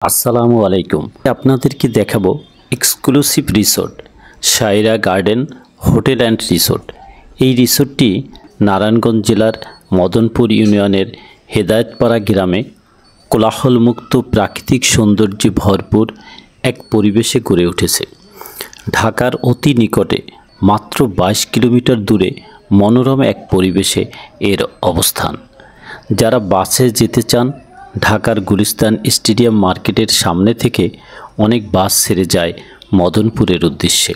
আসসালামু আলাইকুম। আপনাদেরকে দেখাবো exclusive resort Saira garden hotel and resort. এই রিসোর্টটি নারায়ণগঞ্জ জেলার মদনপুর ইউনিয়নের হেদায়েতপাড়া গ্রামে কোলাহলমুক্ত প্রাকৃতিক সৌন্দর্যে ভরপুর এক পরিবেশে গড়ে উঠেছে। ঢাকার অতি নিকটে মাত্র 22 কিলোমিটার দূরে মনোরম এক পরিবেশে এর অবস্থান। যারা বাসে যেতে চান, ঢাকার গুলিস্তান স্টেডিয়াম মার্কেটের সামনে থেকে অনেক বাস ছেড়ে যায় মদনপুরের উদ্দেশ্যে।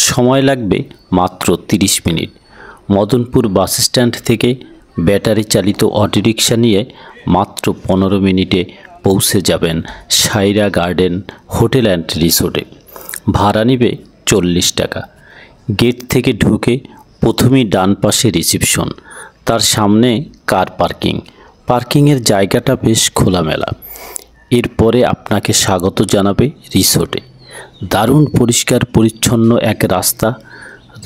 সময় লাগবে মাত্র 30 মিনিট। মদনপুর বাস স্ট্যান্ড থেকে ব্যাটারি চালিত অটোরিকশা নিয়ে মাত্র 15 মিনিটে পৌঁছে যাবেন সায়রা গার্ডেন হোটেল অ্যান্ড রিসোর্টে। ভাড়া নেবে 40 টাকা। গেট থেকে ঢুকে প্রথমেই ডান পাশে রিসিপশন, তার সামনে কার পার্কিংয়ের জায়গাটা বেশ খোলামেলা। এরপরে আপনাকে স্বাগত জানাবে রিসোর্টে। দারুণ পরিষ্কার পরিচ্ছন্ন এক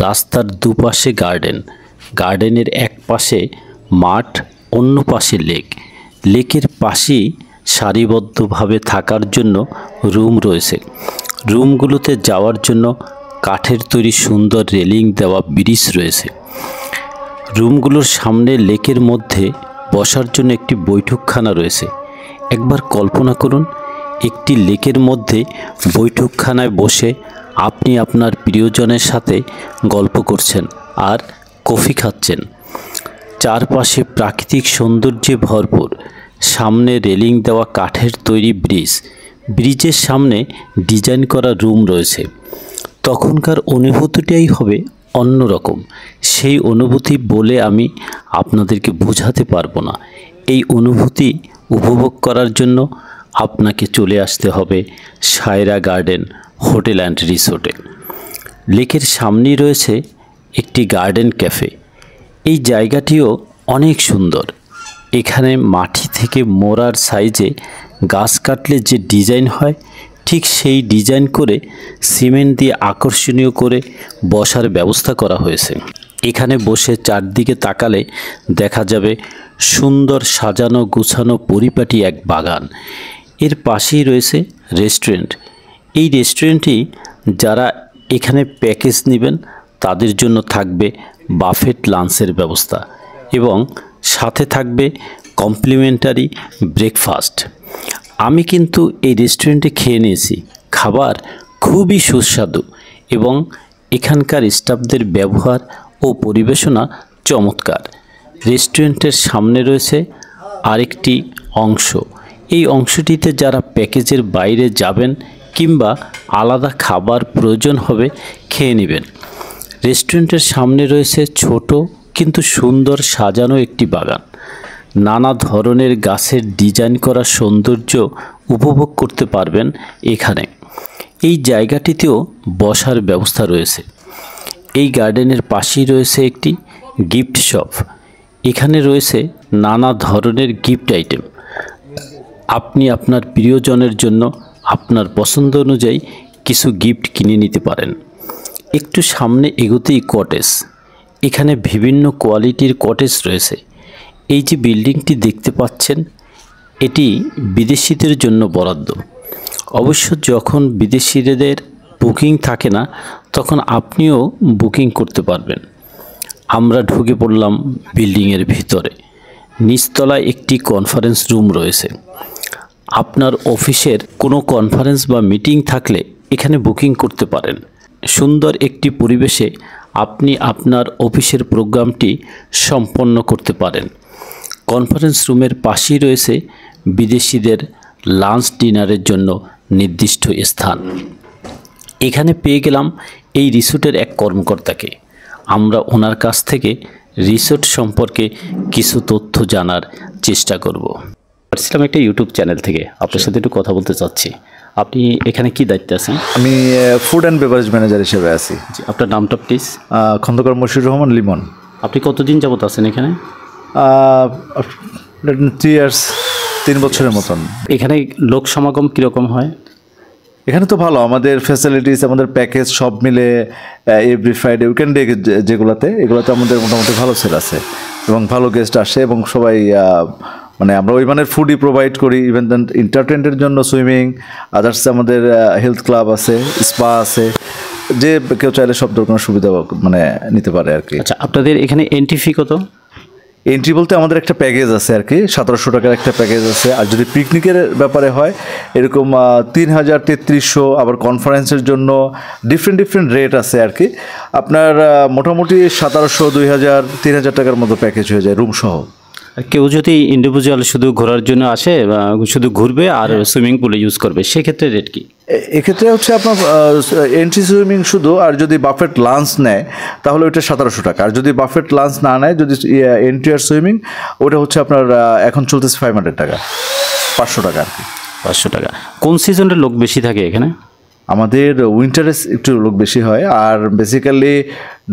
রাস্তার দুপাশে গার্ডেনের এক পাশে মাঠ, অন্য পাশে লেকের পাশেই সারিবদ্ধভাবে থাকার জন্য রুম রয়েছে। রুমগুলোতে যাওয়ার জন্য কাঠের তৈরি সুন্দর রেলিং দেওয়া ব্রিজ রয়েছে। রুমগুলোর সামনে লেকের মধ্যে বসার জন্য একটি বৈঠকখানা রয়েছে। একবার কল্পনা করুন, একটি লেকের মধ্যে বৈঠকখানায় বসে আপনি আপনার প্রিয়জনের সাথে গল্প করছেন আর কফি খাচ্ছেন। চারপাশে প্রাকৃতিক সৌন্দর্যে ভরপুর। সামনে রেলিং দেওয়া কাঠের তৈরি ব্রিজের সামনে ডিজাইন করা রুম রয়েছে। তখনকার অনুভূতিটাই হবে অন্যরকম। সেই অনুভূতি বলে আমি আপনাদেরকে বোঝাতে পারবো না। এই অনুভূতি উপভোগ করার জন্য আপনাকে চলে আসতে হবে সায়রা গার্ডেন হোটেল অ্যান্ড রিসোর্টে। লেকের সামনেই রয়েছে একটি গার্ডেন ক্যাফে। এই জায়গাটিও অনেক সুন্দর। এখানে মাটি থেকে মোড়ার সাইজে গাছ কাটলে যে ডিজাইন হয়, ঠিক সেই ডিজাইন করে সিমেন্ট দিয়ে আকর্ষণীয় করে বসার ব্যবস্থা করা হয়েছে। এখানে বসে চারদিকে তাকালে দেখা যাবে সুন্দর সাজানো গুছানো পরিপাটি এক বাগান। এর পাশেই রয়েছে রেস্টুরেন্ট। এই রেস্টুরেন্টটি যারা এখানে প্যাকেজ নেবেন তাদের জন্য থাকবে বাফেট লাঞ্চের ব্যবস্থা এবং সাথে থাকবে কমপ্লিমেন্টারি ব্রেকফাস্ট। আমি কিন্তু এই রেস্টুরেন্টে খেয়ে নিয়েছি। খাবার খুবই সুস্বাদু এবং এখানকার স্টাফদের ব্যবহার ও পরিবেশনা চমৎকার। রেস্টুরেন্টের সামনে রয়েছে আরেকটি অংশ। এই অংশটিতে যারা প্যাকেজের বাইরে যাবেন কিংবা আলাদা খাবার প্রয়োজন হবে খেয়ে নেবেন। রেস্টুরেন্টের সামনে রয়েছে ছোট কিন্তু সুন্দর সাজানো একটি বাগান। নানা ধরনের গাছের ডিজাইন করা সৌন্দর্য উপভোগ করতে পারবেন এখানে। এই জায়গাটিতেও বসার ব্যবস্থা রয়েছে। এই গার্ডেনের পাশেই রয়েছে একটি গিফট শপ। এখানে রয়েছে নানা ধরনের গিফট আইটেম। আপনি আপনার প্রিয়জনের জন্য আপনার পছন্দ অনুযায়ী কিছু গিফট কিনে নিতে পারেন। একটু সামনে এগোতেই কটেজ। এখানে বিভিন্ন কোয়ালিটির কটেজ রয়েছে। এই যে বিল্ডিংটি দেখতে পাচ্ছেন, এটি বিদেশিদের জন্য বরাদ্দ। অবশ্য যখন বিদেশিদের বুকিং থাকে না, তখন আপনিও বুকিং করতে পারবেন। আমরা ঢুকে পড়লাম বিল্ডিংয়ের ভিতরে। নিচতলায় একটি কনফারেন্স রুম রয়েছে। আপনার অফিসের কোনো কনফারেন্স বা মিটিং থাকলে এখানে বুকিং করতে পারেন। সুন্দর একটি পরিবেশে আপনি আপনার অফিসের প্রোগ্রামটি সম্পন্ন করতে পারেন। কনফারেন্স রুমের পাশেই রয়েছে বিদেশিদের লাঞ্চ ডিনারের জন্য নির্দিষ্ট স্থান। এখানে পেয়ে গেলাম এই রিসোর্টের এক কর্মকর্তাকে। আমরা ওনার কাছ থেকে রিসোর্ট সম্পর্কে কিছু তথ্য জানার চেষ্টা করব। আসছিলাম একটা ইউটিউব চ্যানেল থেকে, আপনার সাথে একটু কথা বলতে চাচ্ছি। আপনি এখানে কি দায়িত্বে আছেন? আমি ফুড অ্যান্ড বেভারেজ ম্যানেজার হিসেবে আছি। আপনার নামটা প্লিজ? খন্দকার মশিউর রহমান লিমন। আপনি কতদিন যাবত আছেন এখানে? 3 ইয়ার্স, 3 বছরের মতন। এখানে লোক সমাগম কীরকম হয়? এখানে তো ভালো, আমাদের ফ্যাসিলিটিস, আমাদের প্যাকেজ সব মিলে এভরি ফ্রাইডে, উইকেন্ডে এগুলোতে আমাদের মোটামুটি ভালো সেল আছে এবং ভালো গেস্ট আসে এবং সবাই মানে আমরা ওই মানের ফুডই প্রোভাইড করি। ইভেন দেন এন্টারটেনমেন্টের জন্য সুইমিং, আদার্স আমাদের হেলথ ক্লাব আছে, স্পা আছে, যে কেউ চাইলে সব ধরনের সুবিধা মানে নিতে পারে আর কি। আচ্ছা, আপনাদের এখানে এন্ট্রি ফি কত? এন্ট্রি বলতে আমাদের একটা প্যাকেজ আছে আর কি, 1700 টাকার একটা প্যাকেজ আছে। আর যদি পিকনিকের ব্যাপারে হয় এরকম 3000, 3300, আবার কনফারেন্সের জন্য ডিফারেন্ট রেট আছে আর কি। আপনার মোটামুটি 1700, 2000, 3000 টাকার মতো প্যাকেজ হয়ে যায় রুম সহ। কেউ যদি ইন্ডিভিজুয়াল শুধু ঘোরার জন্য আসে বা শুধু ঘুরবে আর সুইমিং পুলে ইউজ করবে, সেক্ষেত্রে রেট কি? এক্ষেত্রে হচ্ছে আপনার এন্ট্রি সুইমিং শুধু, আর যদি বাফেট লাঞ্চ নেয় তাহলে ওইটা 1700 টাকা। আর যদি বাফেট লাঞ্চ না নেয়, যদি এন্ট্রি আর সুইমিং, ওটা হচ্ছে আপনার এখন চলতেছে 500 টাকা, 500 টাকা আর কি। 500 টাকা। কোন সিজনের লোক বেশি থাকে এখানে? আমাদের উইন্টারে একটু লোক বেশি হয়, আর বেসিক্যালি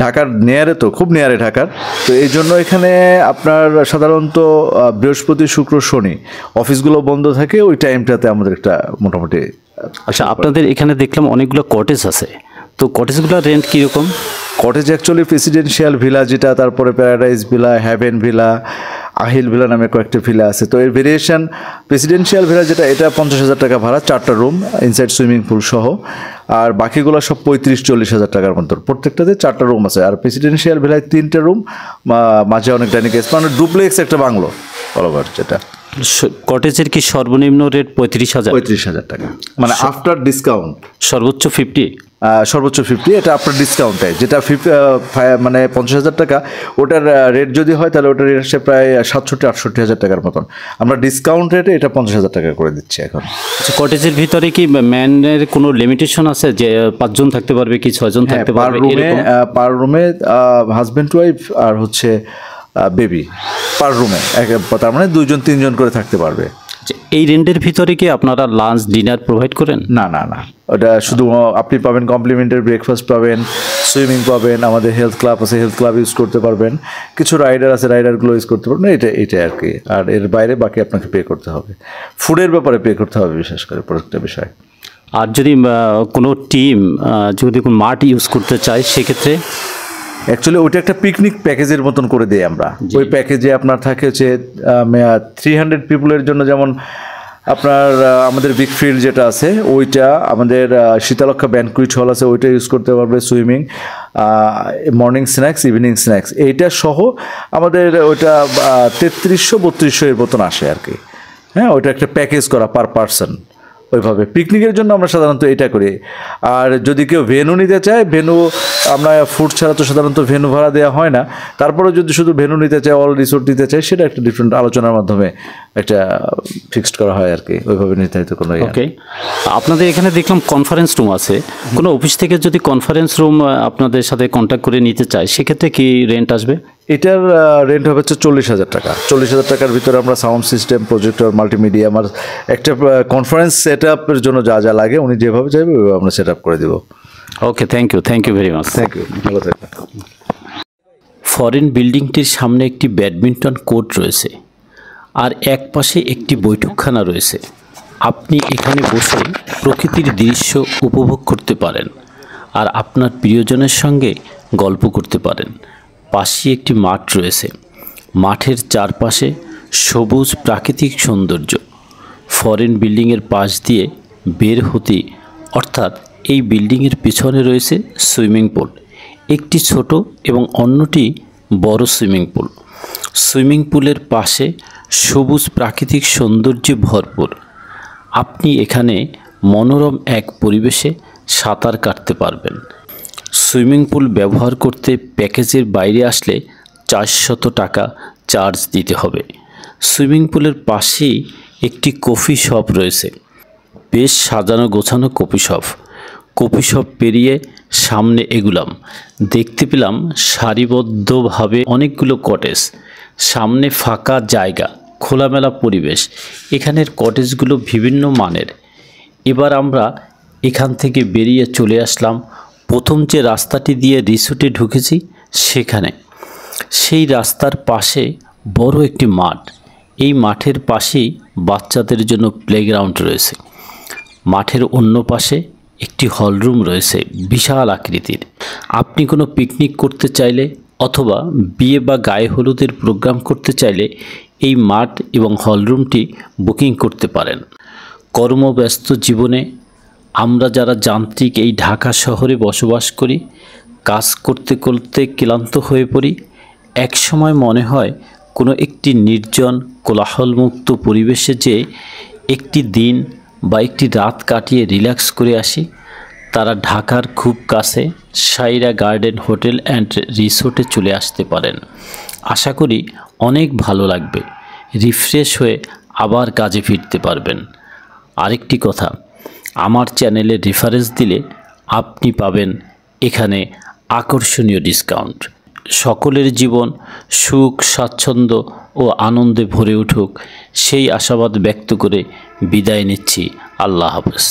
ঢাকার নিয়ারে, তো খুব নিয়ারে ঢাকার, তো এই জন্য এখানে আপনার সাধারণত বৃহস্পতি, শুক্র, শনি অফিসগুলো বন্ধ থাকে, ওই টাইমটাতে আমাদের একটা মোটামুটি। আচ্ছা, আপনাদের এখানে দেখলাম অনেকগুলো কটেজ আছে, তো কটেজগুলোর রেন্ট কীরকম? কটেজ অ্যাকচুয়ালি প্রেসিডেন্সিয়াল ভিলা যেটা, তারপরে paradise villa, haven villa, Ahil villa নামে কয়েকটা ভিলা আছে। তো এর ভেরিয়েশন, প্রেসিডেন্সিয়াল ভিলা যেটা, এটা 50,000 টাকা ভাড়া, 4টা রুম, ইনসাইড সুইমিং পুল সহ। আর বাকিগুলো সব 35-40 হাজার টাকার মতো, প্রত্যেকটাতে 4টা রুম আছে। আর প্রেসিডেন্সিয়াল ভিলায় 3টে রুম, মাঝে অনেক ডাইনিং স্পেস, মানে ডুপ্লেক্স একটা বাংলো অল ওভার। যেটা কটেজের কি সর্বনিম্ন রেট 35,000? 35,000 টাকা, মানে আফটার ডিসকাউন্ট। সর্বোচ্চ 50? সর্বোচ্চ 50, এটা আপনার ডিসকাউন্টে। যেটা মানে 50,000 টাকা, ওটার রেট যদি হয় তাহলে ওটার রেট আসে প্রায় 67-68 হাজার টাকার মতন। আমরা ডিসকাউন্ট রেটে এটা 50,000 টাকা করে দিচ্ছি এখন। আচ্ছা, কটেজের ভিতরে কি ম্যানের কোনো লিমিটেশন আছে যে 5 জন থাকতে পারবে কি 6 জন থাকতে পারবে? পার রুমে হাজব্যান্ড ওয়াইফ আর হচ্ছে বেবি পার রুমে, তার মানে 2-3 জন করে থাকতে পারবে। এই রেন্টের ভিতরে কি আপনারা লাঞ্চ ডিনার প্রোভাইড করেন? না, ওটা শুধু আপনি পাবেন কমপ্লিমেন্টারি ব্রেকফাস্ট পাবেন, সুইমিং পাবেন, আমাদের হেলথ ক্লাব আছে, হেলথ ক্লাব ইউজ করতে পারবেন, কিছু রাইডার আছে, রাইডারগুলো ইউজ করতে পারবেন। এটা আর কি। আর এর বাইরে বাকি আপনাকে পে করতে হবে, ফুডের ব্যাপারে পে করতে হবে বিশেষ করে, প্রত্যেকটা বিষয়। আর যদি কোনো টিম যদি কোনো মাঠ ইউজ করতে চায় সেক্ষেত্রে? অ্যাকচুয়ালি ওইটা একটা পিকনিক প্যাকেজের মতন করে দিই আমরা। ওই প্যাকেজে আপনার থাকে হচ্ছে 300 পিপুলের জন্য, যেমন আপনার আমাদের বিগ ফিল্ড যেটা আছে ওইটা, আমাদের শীতলক্ষা ব্যানকুইট হল আছে, ওইটা ইউজ করতে পারবে, swimming, morning snacks, evening snacks, এইটা সহ আমাদের ওইটা 3300-3200 এর মতন আসে আর কি। হ্যাঁ, ওইটা একটা প্যাকেজ করা পার পারসন। ওইভাবে পিকনিকের জন্য আমরা সাধারণত এটা করি। আর যদি কেউ ভেন্যু নিতে চায়, ভেন্যু আমরা ফুড ছাড়া তো সাধারণত ভেন্যু ভাড়া দেওয়া হয় না, তারপরে যদি শুধু ভেন্যু নিতে চায়, অল রিসোর্ট নিতে চায়, সেটা একটা ডিফারেন্ট আলোচনার মাধ্যমে একটা ফিক্সড করা হয় আর কি, ওইভাবে নির্ধারিত কোনো। ওকে, আপনাদের এখানে দেখলাম কনফারেন্স রুম আছে, কোনো অফিস থেকে যদি কনফারেন্স রুম আপনাদের সাথে কন্ট্যাক্ট করে নিতে চায় সেক্ষেত্রে কি রেন্ট আসবে? এটার রেন্ট হবে হচ্ছে 40,000 টাকা। 40,000 টাকার ভিতরে আমরা সাউন্ড সিস্টেম, প্রজেক্টর, মাল্টিমিডিয়া, আমার একটা কনফারেন্স সেট আপের জন্য যা যা লাগে উনি যেভাবে চাইবে ওইভাবে আমরা সেট আপ করে দেবো। Okay, thank you very much. Thank you, ভালো থাকবেন। ফরেন বিল্ডিংটির সামনে একটি ব্যাডমিন্টন কোর্ট রয়েছে, আর এক পাশে একটি বৈঠকখানা রয়েছে। আপনি এখানে বসে প্রকৃতির দৃশ্য উপভোগ করতে পারেন আর আপনার প্রিয়জনের সঙ্গে গল্প করতে পারেন। পাশে একটি মাঠ রয়েছে, মাঠের চারপাশে সবুজ প্রাকৃতিক সৌন্দর্য। ফরেন বিল্ডিংয়ের পাশ দিয়ে বের হতে, অর্থাৎ এই বিল্ডিংয়ের পেছনে রয়েছে সুইমিং পুল, একটি ছোট এবং অন্যটি বড় সুইমিং পুল। সুইমিং পুলের পাশে সবুজ প্রাকৃতিক সৌন্দর্যে ভরপুর। আপনি এখানে মনোরম এক পরিবেশে সাঁতার কাটতে পারবেন। সুইমিং পুল ব্যবহার করতে প্যাকেজের বাইরে আসলে 400 টাকা চার্জ দিতে হবে। সুইমিং পুলের পাশেই একটি কফি শপ রয়েছে, বেশ সাজানো গোছানো কফি শপ পেরিয়ে সামনে এগুলাম, দেখতে পেলাম সারিবদ্ধভাবে অনেকগুলো কটেজ, সামনে ফাঁকা জায়গা, খোলামেলা পরিবেশ। এখানের কটেজগুলো বিভিন্ন মানের। এবার আমরা এখান থেকে বেরিয়ে চলে আসলাম প্রথম যে রাস্তাটি দিয়ে রিসোর্টে ঢুকেছি সেখানে। সেই রাস্তার পাশে বড় একটি মাঠ, এই মাঠের পাশেই বাচ্চাদের জন্য প্লেগ্রাউন্ড রয়েছে। মাঠের অন্য পাশে একটি হলরুম রয়েছে বিশাল আকৃতির। আপনি কোনো পিকনিক করতে চাইলে অথবা বিয়ে বা গায়ে হলুদের প্রোগ্রাম করতে চাইলে এই মাঠ এবং হলরুমটি বুকিং করতে পারেন। কর্মব্যস্ত জীবনে আমরা যারা যান্ত্রিক এই ঢাকা শহরে বসবাস করি, কাজ করতে করতে ক্লান্ত হয়ে পড়ি। এক সময় মনে হয় কোনো একটি নির্জন কোলাহলমুক্ত পরিবেশে যে একটি দিন বা একটি রাত কাটিয়ে রিল্যাক্স করে আসি। তারা ঢাকার খুব কাছে সাইরা গার্ডেন হোটেল অ্যান্ড রিসোর্টে চলে আসতে পারেন। আশা করি অনেক ভালো লাগবে, রিফ্রেশ হয়ে আবার কাজে ফিরতে পারবেন। আরেকটি কথা, আমার চ্যানেলে রেফারেন্স দিলে আপনি পাবেন এখানে আকর্ষণীয় ডিসকাউন্ট। সকলের জীবন সুখ, স্বাচ্ছন্দ্য ও আনন্দে ভরে উঠুক, সেই আশাবাদ ব্যক্ত করে বিদায় নিচ্ছি। আল্লাহ হাফেজ।